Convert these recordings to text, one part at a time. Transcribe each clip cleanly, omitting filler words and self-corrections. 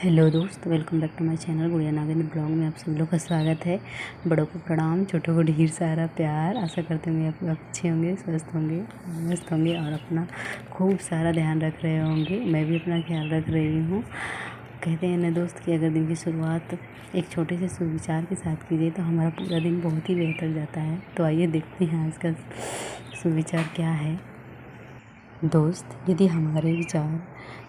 Hello दोस्त, welcome back to my channel Gudiya Nagin blog में आप सभी लोग का स्वागत है। बड़ों को प्रणाम, छोटों को ढेर सारा प्यार। आशा करते होंगे आप अच्छे होंगे, स्वस्थ होंगे, मस्त होंगे और अपना खूब सारा ध्यान रख रहे होंगे। मैं भी अपना ख्याल रख रही हूँ। कहते हैं ना दोस्त कि अगर दिन की शुरुआत एक छोटे से सुविचार के साथ कीजिए तो हमारा पूरा दिन बहुत ही बेहतर जाता है। तो आइए देखते हैं आज का सुविचार क्या है। दोस्त, यदि हमारे विचार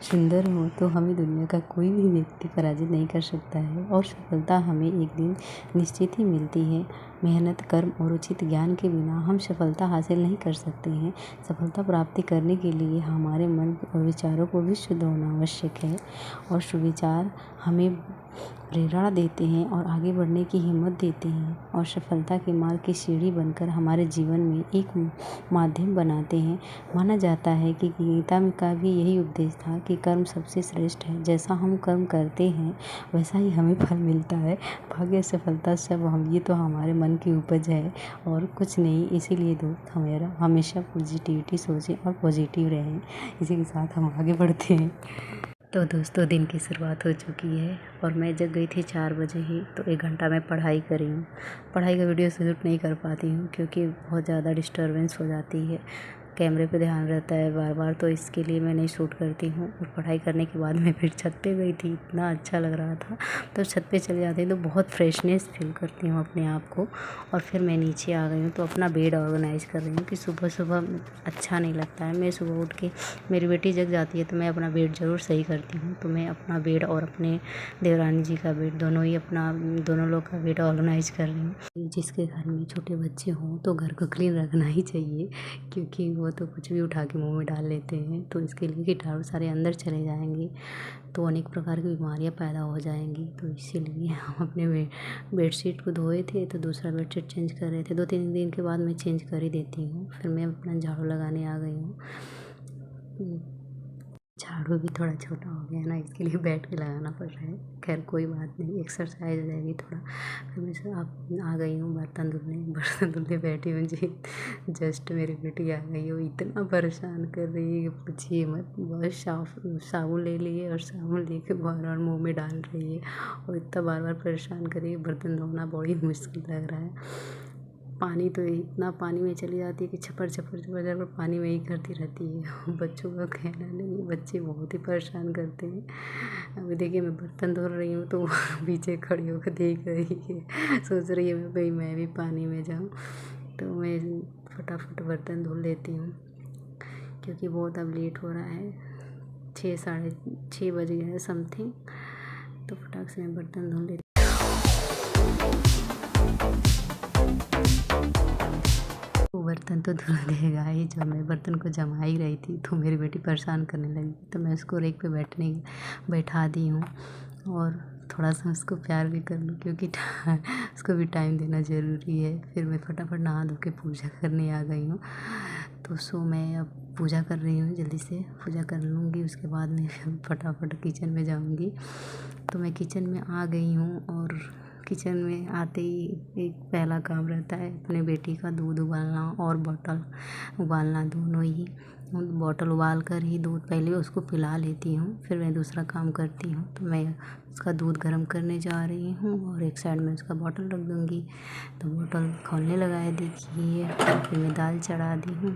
सुंदर हो तो हमें दुनिया का कोई भी व्यक्ति पराजित नहीं कर सकता है और सफलता हमें एक दिन निश्चित ही मिलती है। मेहनत, कर्म और उचित ज्ञान के बिना हम सफलता हासिल नहीं कर सकते हैं। सफलता प्राप्ति करने के लिए हमारे मन और विचारों को भी शुद्ध होना आवश्यक है और सुविचार हमें प्रेरणा देते हैं और आगे बढ़ने की हिम्मत देते हैं और सफलता के मार्ग की सीढ़ी बनकर हमारे जीवन में एक माध्यम बनाते हैं। माना जाता है कि गीता में का भी यही उपदेश था कि कर्म सबसे श्रेष्ठ है। जैसा हम कर्म करते हैं वैसा ही हमें फल मिलता है। भाग्य, सफलता सब ये तो हमारे मन की उपज है और कुछ नहीं। इसीलिए दोस्त, हमारा हमेशा पॉजिटिविटी सोचें और पॉजिटिव रहें। इसी के साथ हम आगे बढ़ते हैं। तो दोस्तों, दिन की शुरुआत हो चुकी है और मैं जग गई थी 4 बजे ही। तो 1 घंटा मैं पढ़ाई करी हूँ। पढ़ाई का वीडियो शूट नहीं कर पाती हूँ क्योंकि बहुत ज़्यादा डिस्टर्बेंस हो जाती है। कैमरे पे ध्यान रहता है बार बार, तो इसके लिए मैं नहीं शूट करती हूँ। और पढ़ाई करने के बाद मैं फिर छत पे गई थी, इतना अच्छा लग रहा था। तो छत पे चली जाती हूँ तो बहुत फ्रेशनेस फील करती हूँ अपने आप को। और फिर मैं नीचे आ गई हूँ तो अपना बेड ऑर्गेनाइज़ कर रही हूँ कि सुबह सुबह अच्छा नहीं लगता है। मैं सुबह उठ के, मेरी बेटी जग जाती है तो मैं अपना बेड ज़रूर सही करती हूँ। तो मैं अपना बेड और अपने देवरानी जी का बेड, दोनों लोग का बेड ऑर्गेनाइज़ कर रही हूँ। जिसके घर में छोटे बच्चे हों तो घर को क्लीन रखना ही चाहिए, क्योंकि वो तो कुछ भी उठा के मुंह में डाल लेते हैं। तो इसके लिए कीटाणु सारे अंदर चले जाएंगे तो अनेक प्रकार की बीमारियां पैदा हो जाएंगी। तो इसीलिए हम अपने बेडशीट को धोए थे तो दूसरा बेडशीट चेंज कर रहे थे। 2-3 दिन के बाद मैं चेंज कर ही देती हूँ। फिर मैं अपना झाड़ू लगाने आ गई हूँ। झाड़ू भी थोड़ा छोटा हो गया ना, इसके लिए बैठ के लगाना पड़ रहा है। खैर कोई बात नहीं, एक्सरसाइज हो जाएगी थोड़ा। फिर मैं आ गई हूँ बर्तन धुलने बैठी हूँ जी। जस्ट मेरी बेटी आ गई है, वो इतना परेशान कर रही है कि पूछिए मत। बस साबुन ले लिए और साबुन लेके बार बार मुँह में डाल रही है और इतना बार बार परेशान कर रही है। बर्तन धोना बड़ी मुश्किल लग रहा है। पानी तो इतना पानी में चली जाती है कि छपर छपर पानी में ही करती रहती है। बच्चों का कहना नहीं, बच्चे बहुत ही परेशान करते हैं। अभी देखिए मैं बर्तन धो रही हूँ तो वो पीछे खड़ी होकर देख रही है, सोच रही है भाई मैं भी पानी में जाऊँ। तो मैं फटाफट बर्तन धुल लेती हूँ क्योंकि बहुत अब लेट हो रहा है। 6-6:30 बज गए हैं समथिंग। तो फटाक से मैं बर्तन धुल लेती हूँ। बर्तन तो धुल देगा ही। जब मैं बर्तन को जमा ही रही थी तो मेरी बेटी परेशान करने लगी, तो मैं उसको रेक पे बैठा दी हूँ और थोड़ा सा उसको प्यार भी कर लूँ क्योंकि उसको भी टाइम देना ज़रूरी है। फिर मैं फटाफट नहा धो के पूजा करने आ गई हूँ। तो मैं अब पूजा कर रही हूँ, जल्दी से पूजा कर लूँगी। उसके बाद मैं फटाफट किचन में जाऊँगी। तो मैं किचन में आ गई हूँ और किचन में आते ही एक पहला काम रहता है अपने बेटी का दूध उबालना और बॉटल उबालना, दोनों ही। बॉटल उबाल कर ही दूध पहले उसको पिला लेती हूँ, फिर मैं दूसरा काम करती हूँ। तो मैं उसका दूध गर्म करने जा रही हूँ और एक साइड में उसका बॉटल रख दूँगी। तो बॉटल खोलने लगा है देखिए। फिर मैं दाल चढ़ा दी हूँ।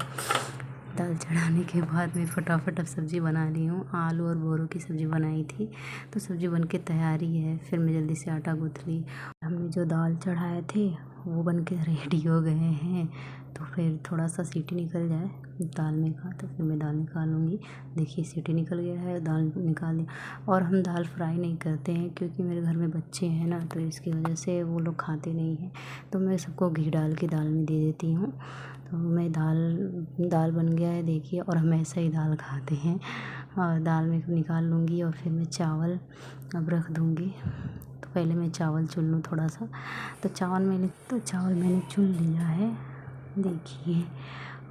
दाल चढ़ाने के बाद मैं फटाफट अब सब्ज़ी बना ली हूँ। आलू और बोरों की सब्ज़ी बनाई थी तो सब्ज़ी बन के तैयारी है। फिर मैं जल्दी से आटा गूँथ ली। हमने जो दाल चढ़ाए थे वो बन के रेडी हो गए हैं। तो फिर थोड़ा सा सीटी निकल जाए दाल में का तो फिर मैं दाल निकालूंगी। देखिए सीटी निकल गया है, दाल निकाल दी। और हम दाल फ्राई नहीं करते हैं क्योंकि मेरे घर में बच्चे हैं ना, तो इसकी वजह से वो लोग खाते नहीं हैं। तो मैं सबको घी डाल के दाल में दे देती हूँ। तो मैं दाल बन गया है देखिए, और हम ऐसा ही दाल खाते हैं। और दाल में निकाल लूँगी और फिर मैं चावल अब रख दूँगी। तो पहले मैं चावल चुन लूँ थोड़ा सा। तो चावल मैंने चुन लिया है देखिए।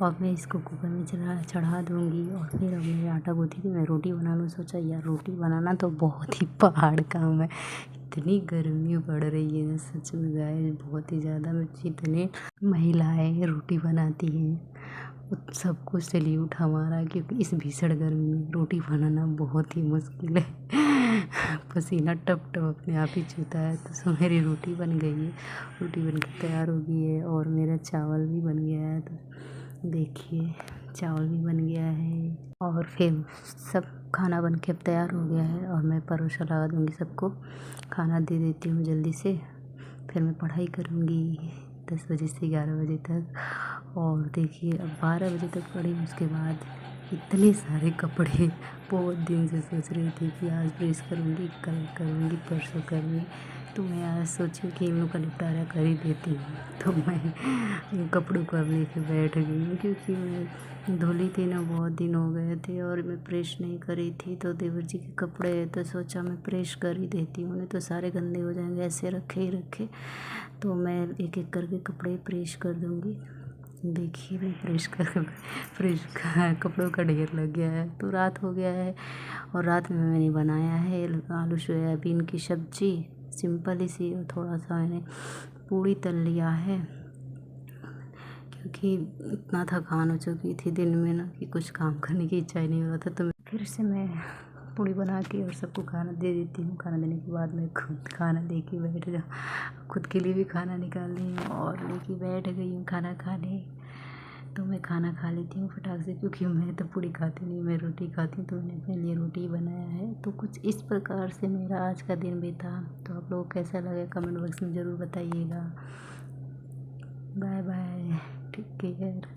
और मैं इसको कुकर में चढ़ा दूँगी। और फिर अब मैं आटा गूँथी थी, मैं रोटी बना लूँ। सोचा यार रोटी बनाना तो बहुत ही पहाड़ काम है। इतनी गर्मी पड़ रही है ना सच में गाइस, बहुत ही ज़्यादा। जितने महिलाएं रोटी बनाती हैं सबको सैल्यूट हमारा, क्योंकि इस भीषण गर्मी में रोटी बनाना बहुत ही मुश्किल है। पसीना टप टप अपने आप ही चूता है। तो सो मेरी रोटी बन गई है, रोटी बन के तैयार हो गई है और मेरा चावल भी बन गया है। तो देखिए चावल भी बन गया है और फिर सब खाना बन के अब तैयार हो गया है और मैं परोसा लगा दूँगी, सबको खाना दे देती हूँ जल्दी से। फिर मैं पढ़ाई करूँगी 10 बजे से 11 बजे तक। और देखिए अब 12 बजे तक पढ़ी, उसके बाद इतने सारे कपड़े बहुत दिन से सोच रही थी कि आज प्रेस करूँगी, कल करूँगी, परसों करूँगी। तो मैं आज सोची कि इन लोग का निपटारा कर ही देती हूँ। तो मैं इन कपड़ों को अब लेके बैठ गई हूँ, क्योंकि मैं धुली थी ना, बहुत दिन हो गए थे और मैं प्रेस नहीं करी थी। तो देवर जी के कपड़े हैं तो सोचा मैं प्रेस कर ही देती हूँ, नहीं तो सारे गंदे हो जाएंगे ऐसे रखे ही रखे। तो मैं एक एक करके कपड़े प्रेस कर दूँगी। देखिए मैं प्रेस का कपड़ों का ढेर लग गया है। तो रात हो गया है और रात में मैंने बनाया है आलू सोयाबीन की सब्ज़ी, सिंपल ही सी, और थोड़ा सा मैंने पूड़ी तल लिया है, क्योंकि इतना थकान हो चुकी थी दिन में ना कि कुछ काम करने की इच्छा ही नहीं हो रहा था। तो फिर से मैं पूड़ी बना के और सबको खाना दे देती हूँ। खाना देने के बाद मैं खुद खाना लेके बैठ जाऊँ, खुद के लिए भी खाना निकाल ली हूँ और लेके बैठ गई हूँ खाना खाने। तो मैं खाना खा लेती हूँ फटाक से, क्योंकि मैं तो पूड़ी खाती नहीं, मैं रोटी खाती हूँ। तो मैंने अपने लिए रोटी बनाया है। तो कुछ इस प्रकार से मेरा आज का दिन बीता। तो आप लोगों को कैसा लगा कमेंट बॉक्स में ज़रूर बताइएगा। Bye bye, take care.